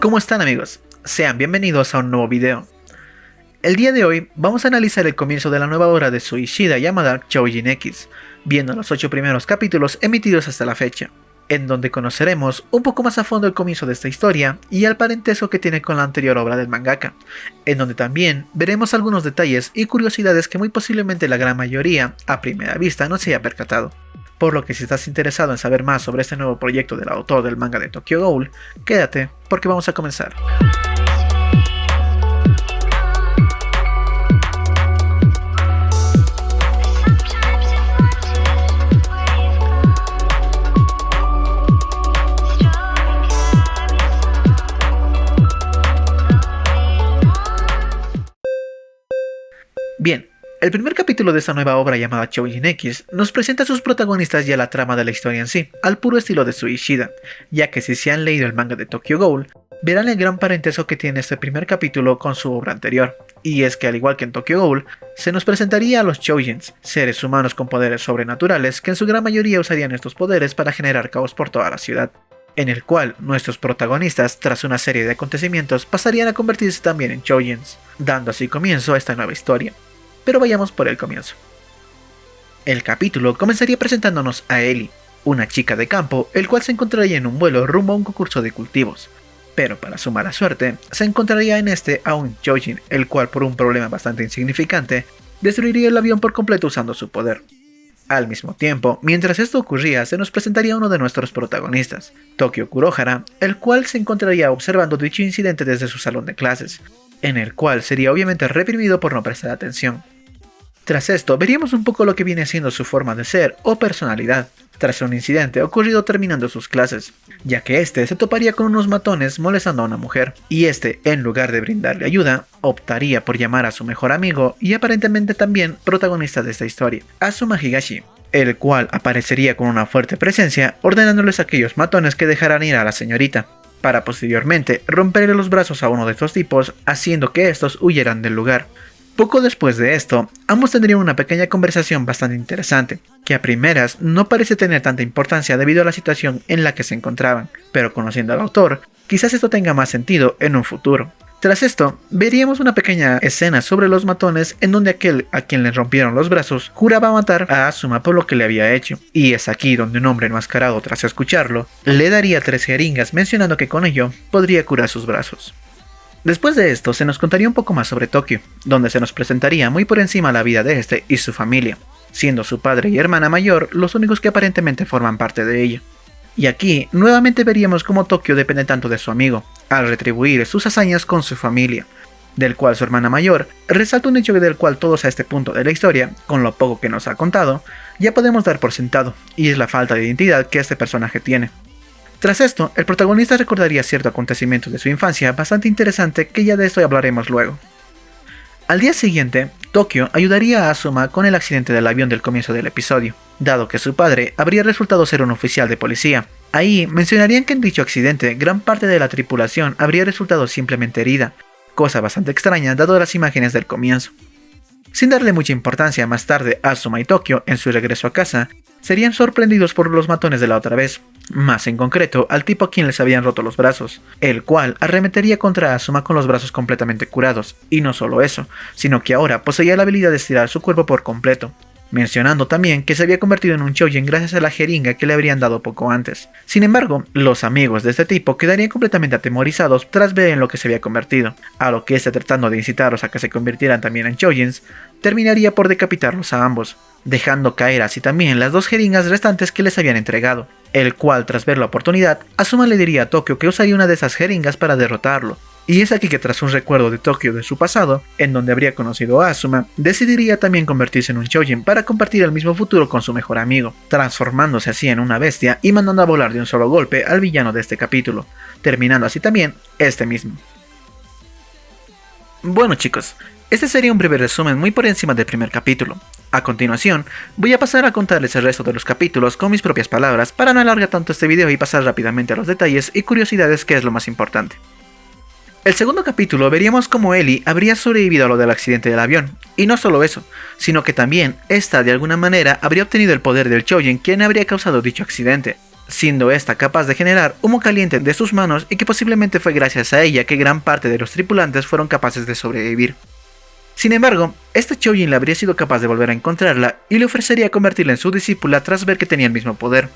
¿Cómo están, amigos? Sean bienvenidos a un nuevo video. El día de hoy vamos a analizar el comienzo de la nueva obra de Shuei Ishida llamada Choujin X, viendo los 8 primeros capítulos emitidos hasta la fecha, en donde conoceremos un poco más a fondo el comienzo de esta historia y el parentesco que tiene con la anterior obra del mangaka, en donde también veremos algunos detalles y curiosidades que muy posiblemente la gran mayoría a primera vista no se haya percatado. Por lo que si estás interesado en saber más sobre este nuevo proyecto del autor del manga de Tokyo Ghoul, quédate porque vamos a comenzar. Bien. El primer capítulo de esta nueva obra llamada Choujin X nos presenta a sus protagonistas y a la trama de la historia en sí, al puro estilo de Shuei Ishida, ya que si se han leído el manga de Tokyo Ghoul, verán el gran parentesco que tiene este primer capítulo con su obra anterior, y es que al igual que en Tokyo Ghoul, se nos presentaría a los Choujins, seres humanos con poderes sobrenaturales que en su gran mayoría usarían estos poderes para generar caos por toda la ciudad, en el cual nuestros protagonistas, tras una serie de acontecimientos, pasarían a convertirse también en Choujins, dando así comienzo a esta nueva historia. Pero vayamos por el comienzo. El capítulo comenzaría presentándonos a Ellie, una chica de campo, el cual se encontraría en un vuelo rumbo a un concurso de cultivos. Pero para su mala suerte, se encontraría en este a un Choujin, el cual por un problema bastante insignificante, destruiría el avión por completo usando su poder. Al mismo tiempo, mientras esto ocurría, se nos presentaría uno de nuestros protagonistas, Tokyo Kurohara, el cual se encontraría observando dicho incidente desde su salón de clases, en el cual sería obviamente reprimido por no prestar atención. Tras esto, veríamos un poco lo que viene siendo su forma de ser o personalidad, tras un incidente ocurrido terminando sus clases, ya que este se toparía con unos matones molestando a una mujer, y este, en lugar de brindarle ayuda, optaría por llamar a su mejor amigo y aparentemente también protagonista de esta historia, Azuma Higashi, el cual aparecería con una fuerte presencia ordenándoles a aquellos matones que dejaran ir a la señorita, para posteriormente romperle los brazos a uno de estos tipos, haciendo que estos huyeran del lugar. Poco después de esto, ambos tendrían una pequeña conversación bastante interesante, que a primeras no parece tener tanta importancia debido a la situación en la que se encontraban, pero conociendo al autor, quizás esto tenga más sentido en un futuro. Tras esto, veríamos una pequeña escena sobre los matones en donde aquel a quien le rompieron los brazos juraba matar a Azuma por lo que le había hecho, y es aquí donde un hombre enmascarado tras escucharlo, le daría 3 jeringas mencionando que con ello podría curar sus brazos. Después de esto se nos contaría un poco más sobre Tokyo, donde se nos presentaría muy por encima la vida de este y su familia, siendo su padre y hermana mayor los únicos que aparentemente forman parte de ella. Y aquí nuevamente veríamos cómo Tokyo depende tanto de su amigo, al retribuir sus hazañas con su familia, del cual su hermana mayor resalta un hecho del cual todos a este punto de la historia, con lo poco que nos ha contado, ya podemos dar por sentado, y es la falta de identidad que este personaje tiene. Tras esto, el protagonista recordaría cierto acontecimiento de su infancia bastante interesante que ya de esto hablaremos luego. Al día siguiente, Tokyo ayudaría a Azuma con el accidente del avión del comienzo del episodio, dado que su padre habría resultado ser un oficial de policía. Ahí mencionarían que en dicho accidente gran parte de la tripulación habría resultado simplemente herida, cosa bastante extraña dado las imágenes del comienzo. Sin darle mucha importancia, más tarde Azuma y Tokyo, en su regreso a casa, serían sorprendidos por los matones de la otra vez, más en concreto al tipo a quien les habían roto los brazos, el cual arremetería contra Azuma con los brazos completamente curados, y no solo eso, sino que ahora poseía la habilidad de estirar su cuerpo por completo, mencionando también que se había convertido en un Choujin gracias a la jeringa que le habrían dado poco antes. Sin embargo, los amigos de este tipo quedarían completamente atemorizados tras ver en lo que se había convertido, a lo que este, tratando de incitarlos a que se convirtieran también en Choujins, terminaría por decapitarlos a ambos, dejando caer así también las 2 jeringas restantes que les habían entregado, el cual tras ver la oportunidad, Azuma le diría a Tokyo que usaría una de esas jeringas para derrotarlo, y es aquí que tras un recuerdo de Tokyo de su pasado, en donde habría conocido a Azuma, decidiría también convertirse en un Choujin para compartir el mismo futuro con su mejor amigo, transformándose así en una bestia y mandando a volar de un solo golpe al villano de este capítulo, terminando así también este mismo. Bueno chicos, este sería un breve resumen muy por encima del primer capítulo. A continuación, voy a pasar a contarles el resto de los capítulos con mis propias palabras para no alargar tanto este video y pasar rápidamente a los detalles y curiosidades que es lo más importante. El segundo capítulo veríamos cómo Ellie habría sobrevivido a lo del accidente del avión, y no solo eso, sino que también esta de alguna manera habría obtenido el poder del Choujin quien habría causado dicho accidente, siendo esta capaz de generar humo caliente de sus manos y que posiblemente fue gracias a ella que gran parte de los tripulantes fueron capaces de sobrevivir. Sin embargo, este Choujin le habría sido capaz de volver a encontrarla y le ofrecería convertirla en su discípula tras ver que tenía el mismo poder.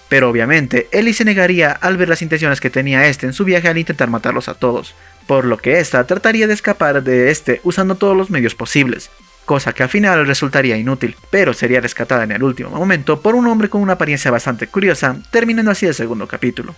Pero obviamente, Ellie se negaría al ver las intenciones que tenía este en su viaje al intentar matarlos a todos, por lo que esta trataría de escapar de este usando todos los medios posibles, cosa que al final resultaría inútil, pero sería rescatada en el último momento por un hombre con una apariencia bastante curiosa, terminando así el segundo capítulo.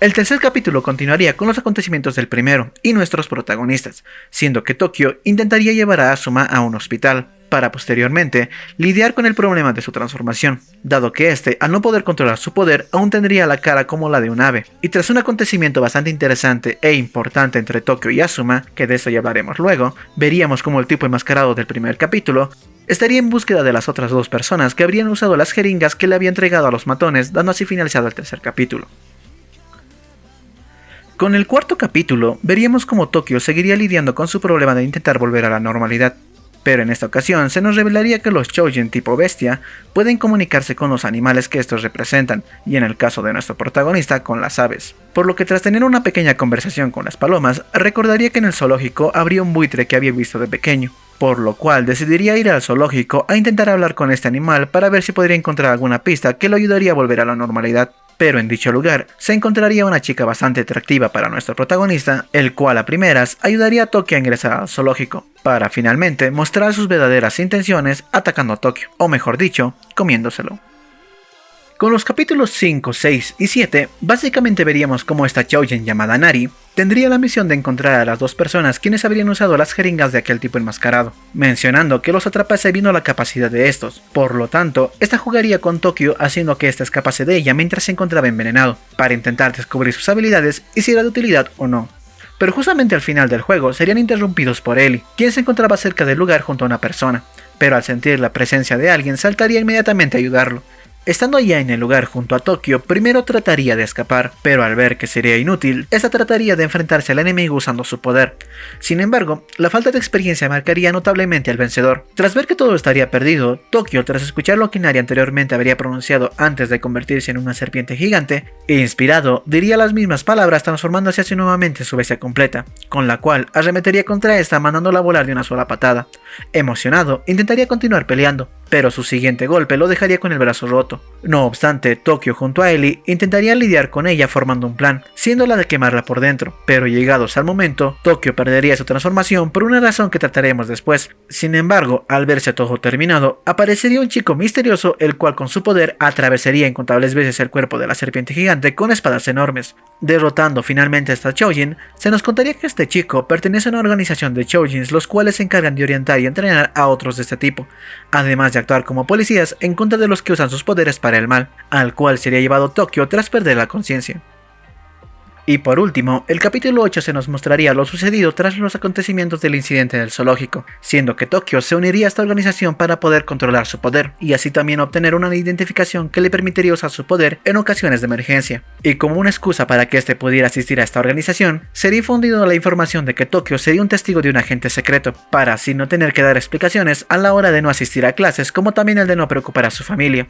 El tercer capítulo continuaría con los acontecimientos del primero y nuestros protagonistas, siendo que Tokio intentaría llevar a Asuma a un hospital, para posteriormente lidiar con el problema de su transformación, dado que este, al no poder controlar su poder, aún tendría la cara como la de un ave, y tras un acontecimiento bastante interesante e importante entre Tokio y Asuma, que de eso ya hablaremos luego, veríamos como el tipo enmascarado del primer capítulo estaría en búsqueda de las otras dos personas que habrían usado las jeringas que le había entregado a los matones, dando así finalizado el tercer capítulo. Con el cuarto capítulo, veríamos cómo Tokio seguiría lidiando con su problema de intentar volver a la normalidad, pero en esta ocasión se nos revelaría que los Choujin tipo bestia pueden comunicarse con los animales que estos representan, y en el caso de nuestro protagonista con las aves, por lo que tras tener una pequeña conversación con las palomas, recordaría que en el zoológico habría un buitre que había visto de pequeño, por lo cual decidiría ir al zoológico a intentar hablar con este animal para ver si podría encontrar alguna pista que lo ayudaría a volver a la normalidad. Pero en dicho lugar se encontraría una chica bastante atractiva para nuestro protagonista, el cual a primeras ayudaría a Tokio a ingresar al zoológico, para finalmente mostrar sus verdaderas intenciones atacando a Tokio, o mejor dicho, comiéndoselo. Con los capítulos 5, 6 y 7, básicamente veríamos cómo esta Choujin llamada Nari tendría la misión de encontrar a las dos personas quienes habrían usado las jeringas de aquel tipo enmascarado, mencionando que los atrapase viendo la capacidad de estos. Por lo tanto, esta jugaría con Tokio haciendo que ésta escapase de ella mientras se encontraba envenenado, para intentar descubrir sus habilidades y si era de utilidad o no. Pero justamente al final del juego serían interrumpidos por Ellie, quien se encontraba cerca del lugar junto a una persona, pero al sentir la presencia de alguien saltaría inmediatamente a ayudarlo. Estando ya en el lugar junto a Tokio, primero trataría de escapar, pero al ver que sería inútil, esta trataría de enfrentarse al enemigo usando su poder. Sin embargo, la falta de experiencia marcaría notablemente al vencedor. Tras ver que todo estaría perdido, Tokio, tras escuchar lo que Nari anteriormente habría pronunciado antes de convertirse en una serpiente gigante, inspirado, diría las mismas palabras transformándose así nuevamente en su bestia completa, con la cual arremetería contra esta mandándola a volar de una sola patada. Emocionado, intentaría continuar peleando, pero su siguiente golpe lo dejaría con el brazo roto. No obstante, Tokio junto a Ellie intentarían lidiar con ella formando un plan, siendo la de quemarla por dentro, pero llegados al momento, Tokio perdería su transformación por una razón que trataremos después. Sin embargo, al verse todo terminado, aparecería un chico misterioso el cual con su poder atravesaría incontables veces el cuerpo de la serpiente gigante con espadas enormes. Derrotando finalmente a esta Choujin, se nos contaría que este chico pertenece a una organización de Choujins los cuales se encargan de orientar y entrenar a otros de este tipo, además de actuar como policías en contra de los que usan sus poderes para el mal, al cual sería llevado Tokio tras perder la conciencia. Y por último, el capítulo 8 se nos mostraría lo sucedido tras los acontecimientos del incidente del zoológico, siendo que Tokio se uniría a esta organización para poder controlar su poder, y así también obtener una identificación que le permitiría usar su poder en ocasiones de emergencia. Y como una excusa para que éste pudiera asistir a esta organización, sería difundido la información de que Tokio sería un testigo de un agente secreto, para así no tener que dar explicaciones a la hora de no asistir a clases, como también el de no preocupar a su familia.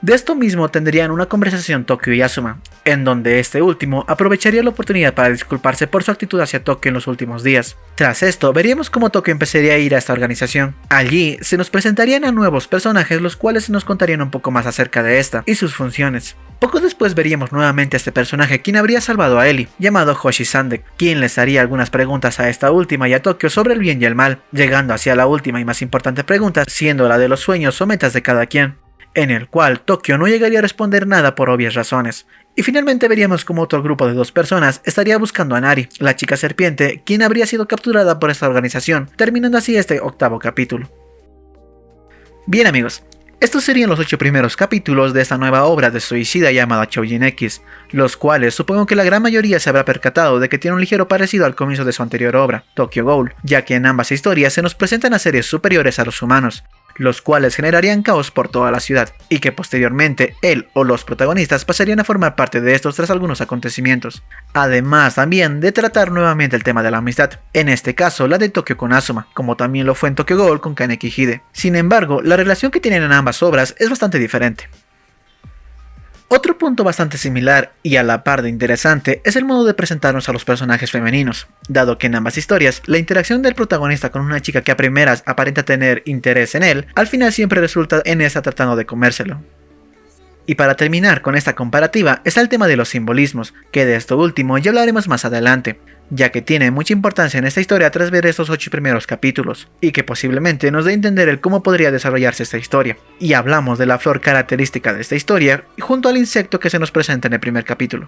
De esto mismo tendrían una conversación Tokio y Asuma, en donde este último aprovecharía la oportunidad para disculparse por su actitud hacia Tokio en los últimos días. Tras esto, veríamos cómo Tokio empezaría a ir a esta organización. Allí se nos presentarían a nuevos personajes los cuales nos contarían un poco más acerca de esta y sus funciones. Poco después veríamos nuevamente a este personaje quien habría salvado a Ellie, llamado Hoshi Sandek, quien les haría algunas preguntas a esta última y a Tokio sobre el bien y el mal, llegando hacia la última y más importante pregunta, siendo la de los sueños o metas de cada quien, en el cual Tokio no llegaría a responder nada por obvias razones. Y finalmente veríamos como otro grupo de dos personas estaría buscando a Nari, la chica serpiente, quien habría sido capturada por esta organización, terminando así este octavo capítulo. Bien amigos, estos serían los 8 primeros capítulos de esta nueva obra de Suicida llamada Choujin X, los cuales supongo que la gran mayoría se habrá percatado de que tiene un ligero parecido al comienzo de su anterior obra, Tokyo Ghoul, ya que en ambas historias se nos presentan a seres superiores a los humanos, los cuales generarían caos por toda la ciudad, y que posteriormente él o los protagonistas pasarían a formar parte de estos tras algunos acontecimientos. Además también de tratar nuevamente el tema de la amistad, en este caso la de Tokyo con Asuma, como también lo fue en Tokyo Ghoul con Kaneki Hide. Sin embargo, la relación que tienen en ambas obras es bastante diferente. Otro punto bastante similar y a la par de interesante es el modo de presentarnos a los personajes femeninos, dado que en ambas historias la interacción del protagonista con una chica que a primeras aparenta tener interés en él, al final siempre resulta en esta tratando de comérselo. Y para terminar con esta comparativa está el tema de los simbolismos, que de esto último ya hablaremos más adelante, ya que tiene mucha importancia en esta historia tras ver estos 8 primeros capítulos, y que posiblemente nos dé a entender el cómo podría desarrollarse esta historia. Y hablamos de la flor característica de esta historia, junto al insecto que se nos presenta en el primer capítulo.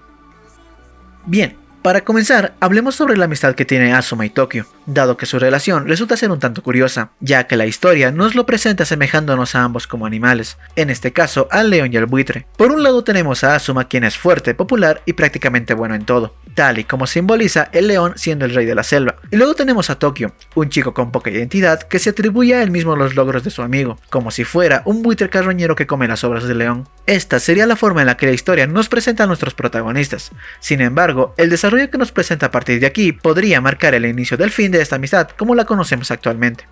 Bien, para comenzar, hablemos sobre la amistad que tiene Asuma y Tokyo, dado que su relación resulta ser un tanto curiosa, ya que la historia nos lo presenta asemejándonos a ambos como animales, en este caso al león y al buitre. Por un lado tenemos a Asuma, quien es fuerte, popular y prácticamente bueno en todo, tal y como simboliza el león siendo el rey de la selva. Y luego tenemos a Tokyo, un chico con poca identidad que se atribuye a él mismo los logros de su amigo, como si fuera un buitre carroñero que come las obras del león. Esta sería la forma en la que la historia nos presenta a nuestros protagonistas. Sin embargo, el desarrollo que nos presenta a partir de aquí podría marcar el inicio del fin de esta amistad como la conocemos actualmente.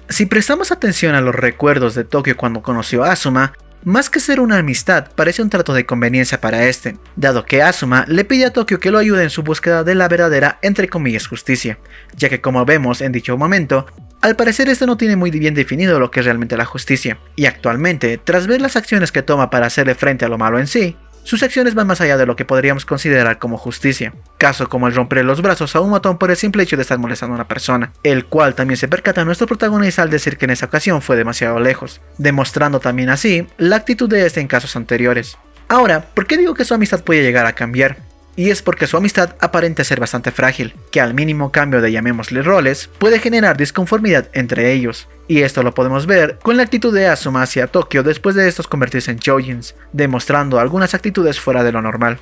Si prestamos atención a los recuerdos de Tokyo cuando conoció a Asuma, más que ser una amistad, parece un trato de conveniencia para este, dado que Asuma le pide a Tokyo que lo ayude en su búsqueda de la verdadera, entre comillas, justicia, ya que como vemos en dicho momento, al parecer este no tiene muy bien definido lo que es realmente la justicia, y actualmente, tras ver las acciones que toma para hacerle frente a lo malo en sí, sus acciones van más allá de lo que podríamos considerar como justicia, caso como el romper los brazos a un matón por el simple hecho de estar molestando a una persona, el cual también se percata nuestro protagonista al decir que en esa ocasión fue demasiado lejos, demostrando también así la actitud de este en casos anteriores. Ahora, ¿por qué digo que su amistad puede llegar a cambiar? Y es porque su amistad aparenta ser bastante frágil, que al mínimo cambio de llamémosle roles, puede generar disconformidad entre ellos, y esto lo podemos ver con la actitud de Asuma hacia Tokyo después de estos convertirse en Choujins, demostrando algunas actitudes fuera de lo normal.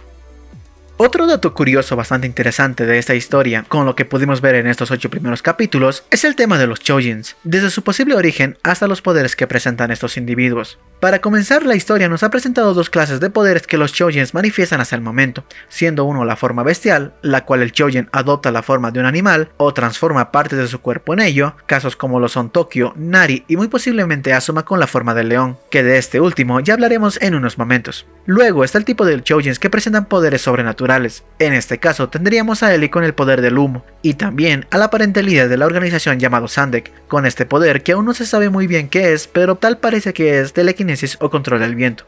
Otro dato curioso bastante interesante de esta historia, con lo que pudimos ver en estos 8 primeros capítulos, es el tema de los Choujins, desde su posible origen hasta los poderes que presentan estos individuos. Para comenzar, la historia nos ha presentado 2 clases de poderes que los Choujins manifiestan hasta el momento, siendo uno la forma bestial, la cual el Choujin adopta la forma de un animal o transforma partes de su cuerpo en ello, casos como lo son Tokyo, Nari y muy posiblemente Asuma con la forma del león, que de este último ya hablaremos en unos momentos. Luego está el tipo de Choujins que presentan poderes sobrenaturales, en este caso tendríamos a Ellie con el poder del humo, y también al aparente líder de la organización llamado Sandek, con este poder que aún no se sabe muy bien qué es, pero tal parece que es telequinesis o control del viento.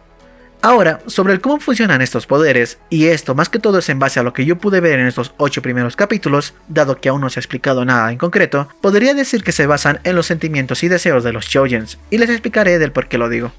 Ahora, sobre el cómo funcionan estos poderes, y esto más que todo es en base a lo que yo pude ver en estos 8 primeros capítulos, dado que aún no se ha explicado nada en concreto, podría decir que se basan en los sentimientos y deseos de los Choujins, y les explicaré del por qué lo digo.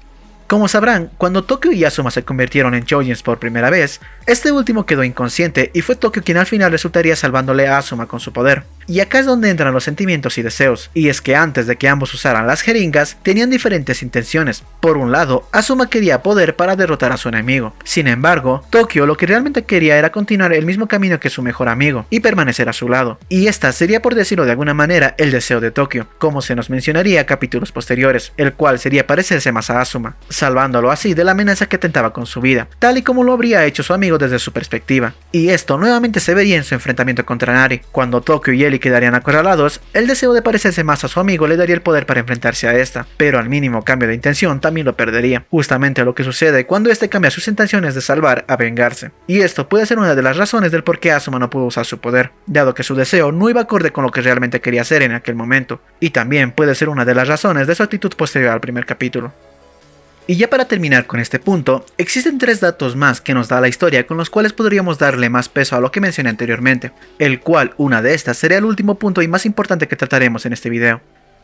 Como sabrán, cuando Tokyo y Asuma se convirtieron en Choujins por primera vez, este último quedó inconsciente y fue Tokyo quien al final resultaría salvándole a Asuma con su poder. Y acá es donde entran los sentimientos y deseos, y es que antes de que ambos usaran las jeringas, tenían diferentes intenciones. Por un lado, Asuma quería poder para derrotar a su enemigo. Sin embargo, Tokyo lo que realmente quería era continuar el mismo camino que su mejor amigo, y permanecer a su lado. Y esta sería, por decirlo de alguna manera, el deseo de Tokyo, como se nos mencionaría en capítulos posteriores, el cual sería parecerse más a Asuma, salvándolo así de la amenaza que tentaba con su vida, tal y como lo habría hecho su amigo desde su perspectiva. Y esto nuevamente se vería en su enfrentamiento contra Nari, cuando Tokyo y Ellie quedarían acorralados, el deseo de parecerse más a su amigo le daría el poder para enfrentarse a esta, pero al mínimo cambio de intención también lo perdería, justamente lo que sucede cuando este cambia sus intenciones de salvar a vengarse. Y esto puede ser una de las razones del por qué Asuma no pudo usar su poder, dado que su deseo no iba acorde con lo que realmente quería hacer en aquel momento, y también puede ser una de las razones de su actitud posterior al primer capítulo. Y ya para terminar con este punto, existen 3 datos más que nos da la historia con los cuales podríamos darle más peso a lo que mencioné anteriormente, el cual una de estas sería el último punto y más importante que trataremos en este video.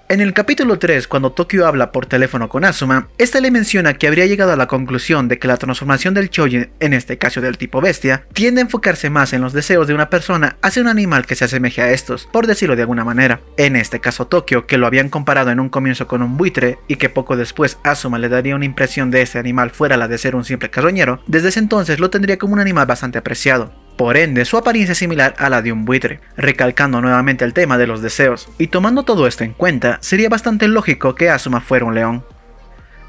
En el capítulo 3, cuando Tokyo habla por teléfono con Asuma, esta le menciona que habría llegado a la conclusión de que la transformación del Choujin, en este caso del tipo bestia, tiende a enfocarse más en los deseos de una persona hacia un animal que se asemeje a estos, por decirlo de alguna manera. En este caso Tokyo, que lo habían comparado en un comienzo con un buitre, y que poco después Asuma le daría una impresión de ese animal fuera la de ser un simple carroñero, desde ese entonces lo tendría como un animal bastante apreciado. Por ende, su apariencia es similar a la de un buitre, recalcando nuevamente el tema de los deseos. Y tomando todo esto en cuenta, sería bastante lógico que Asuma fuera un león.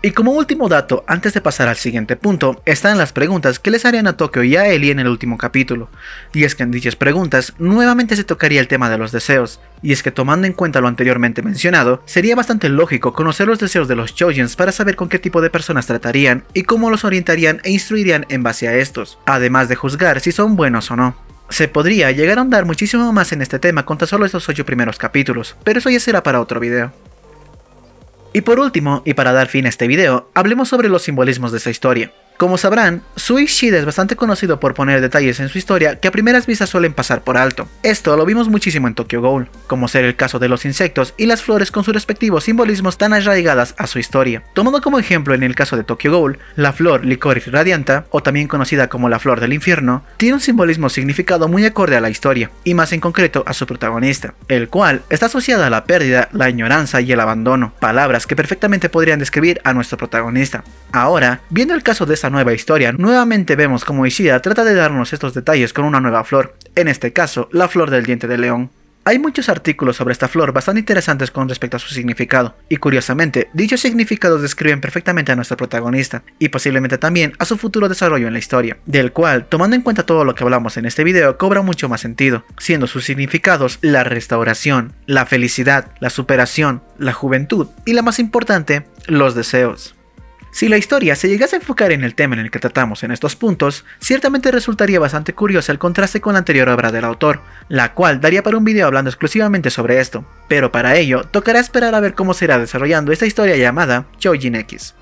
Y como último dato, antes de pasar al siguiente punto, están las preguntas que les harían a Tokyo y a Ellie en el último capítulo. Y es que en dichas preguntas, nuevamente se tocaría el tema de los deseos. Y es que tomando en cuenta lo anteriormente mencionado, sería bastante lógico conocer los deseos de los Choujins para saber con qué tipo de personas tratarían y cómo los orientarían e instruirían en base a estos, además de juzgar si son buenos o no. Se podría llegar a ahondar muchísimo más en este tema con tan solo estos 8 primeros capítulos, pero eso ya será para otro video. Y por último, y para dar fin a este video, hablemos sobre los simbolismos de esta historia. Como sabrán, Sui Ishida es bastante conocido por poner detalles en su historia que a primeras vistas suelen pasar por alto. Esto lo vimos muchísimo en Tokyo Ghoul, como ser el caso de los insectos y las flores con sus respectivos simbolismos tan arraigadas a su historia. Tomando como ejemplo en el caso de Tokyo Ghoul, la flor Licorice Radianta, o también conocida como la flor del infierno, tiene un simbolismo significado muy acorde a la historia, y más en concreto a su protagonista, el cual está asociada a la pérdida, la ignorancia y el abandono, palabras que perfectamente podrían describir a nuestro protagonista. Ahora, viendo el caso de esta nueva historia, nuevamente vemos como Ishida trata de darnos estos detalles con una nueva flor, en este caso, la flor del diente de león. Hay muchos artículos sobre esta flor bastante interesantes con respecto a su significado, y curiosamente, dichos significados describen perfectamente a nuestro protagonista, y posiblemente también a su futuro desarrollo en la historia, del cual, tomando en cuenta todo lo que hablamos en este video, cobra mucho más sentido, siendo sus significados la restauración, la felicidad, la superación, la juventud, y la más importante, los deseos. Si la historia se llegase a enfocar en el tema en el que tratamos en estos puntos, ciertamente resultaría bastante curioso el contraste con la anterior obra del autor, la cual daría para un video hablando exclusivamente sobre esto, pero para ello tocará esperar a ver cómo se irá desarrollando esta historia llamada Choujin X.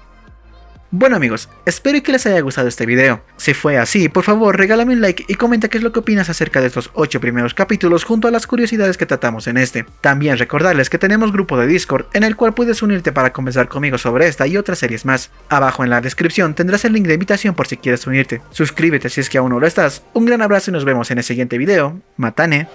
Bueno amigos, espero que les haya gustado este video. Si fue así, por favor regálame un like y comenta qué es lo que opinas acerca de estos 8 primeros capítulos junto a las curiosidades que tratamos en este. También recordarles que tenemos grupo de Discord en el cual puedes unirte para conversar conmigo sobre esta y otras series más. Abajo en la descripción tendrás el link de invitación por si quieres unirte. Suscríbete si es que aún no lo estás. Un gran abrazo y nos vemos en el siguiente video. Matane.